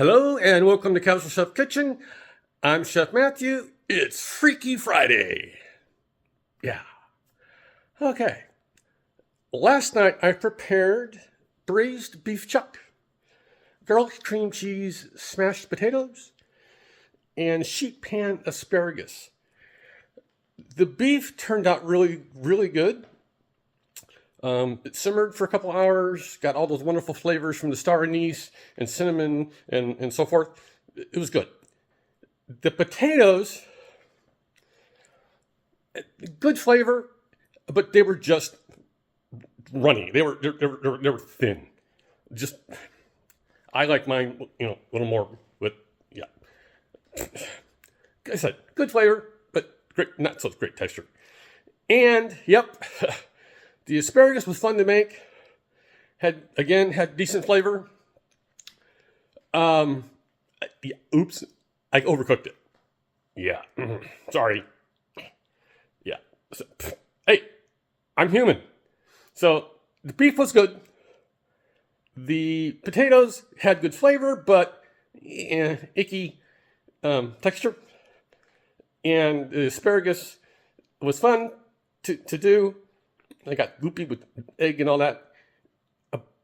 Hello and welcome to Casual Chef Kitchen. I'm Chef Matthew. It's Freaky Friday. Yeah. Okay. Last night I prepared braised beef chuck, garlic cream cheese, smashed potatoes, and sheet pan asparagus. The beef turned out really, really good. It simmered for a couple hours, got all those wonderful flavors from the star anise and cinnamon and so forth. It was good. The potatoes, good flavor, but they were just runny. They were thin. Just, I like mine, a little more with, yeah. Like I said, good flavor, but great, not so great texture. And, yep. The asparagus was fun to make. Had decent flavor. Oops, I overcooked it. Yeah, sorry. Yeah. So, hey, I'm human. So the beef was good. The potatoes had good flavor, but icky texture. And the asparagus was fun to do. I got goopy with egg and all that.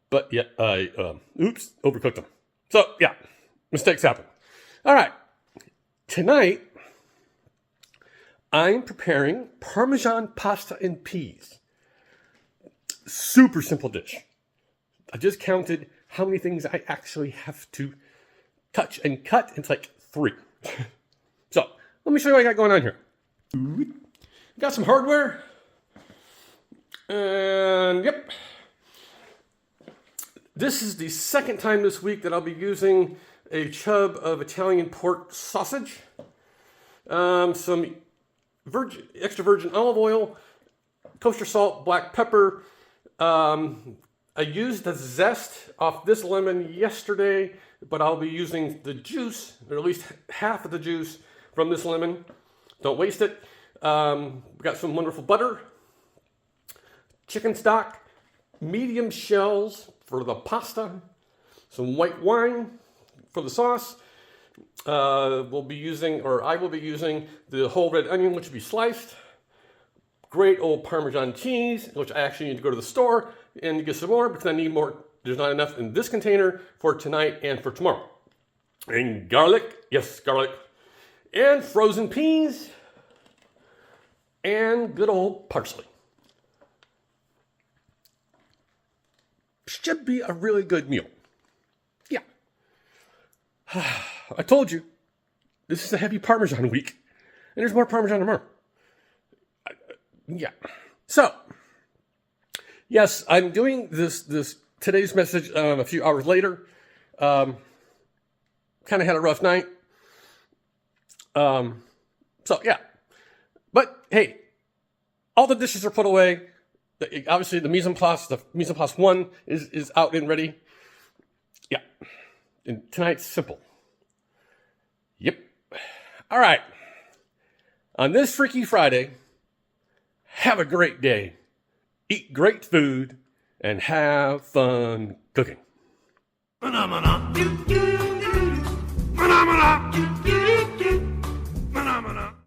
But yeah, I overcooked them. So yeah, mistakes happen. All right. Tonight, I'm preparing Parmesan pasta and peas. Super simple dish. I just counted how many things I actually have to touch and cut. It's like 3. So let me show you what I got going on here. Got some hardware. And yep, this is the second time this week that I'll be using a chub of Italian pork sausage, some extra virgin olive oil, kosher salt, black pepper. I used the zest off this lemon yesterday, but I'll be using the juice, or at least half of the juice from this lemon. Don't waste it. We got some wonderful butter. Chicken stock, medium shells for the pasta, some white wine for the sauce. I will be using the whole red onion, which will be sliced. Great old Parmesan cheese, which I actually need to go to the store and get some more because I need more. There's not enough in this container for tonight and for tomorrow. And garlic, yes, garlic. And frozen peas. And good old parsley. Should be a really good meal. Yeah. I told you, this is a heavy Parmesan week. And there's more Parmesan tomorrow. Yeah. So, yes, I'm doing this today's message a few hours later. Kind of had a rough night. So, yeah. But, hey, all the dishes are put away. Obviously, the mise en place 1 is out and ready. Yeah. And tonight's simple. Yep. All right. On this Freaky Friday, have a great day. Eat great food and have fun cooking. Phenomena. Phenomena.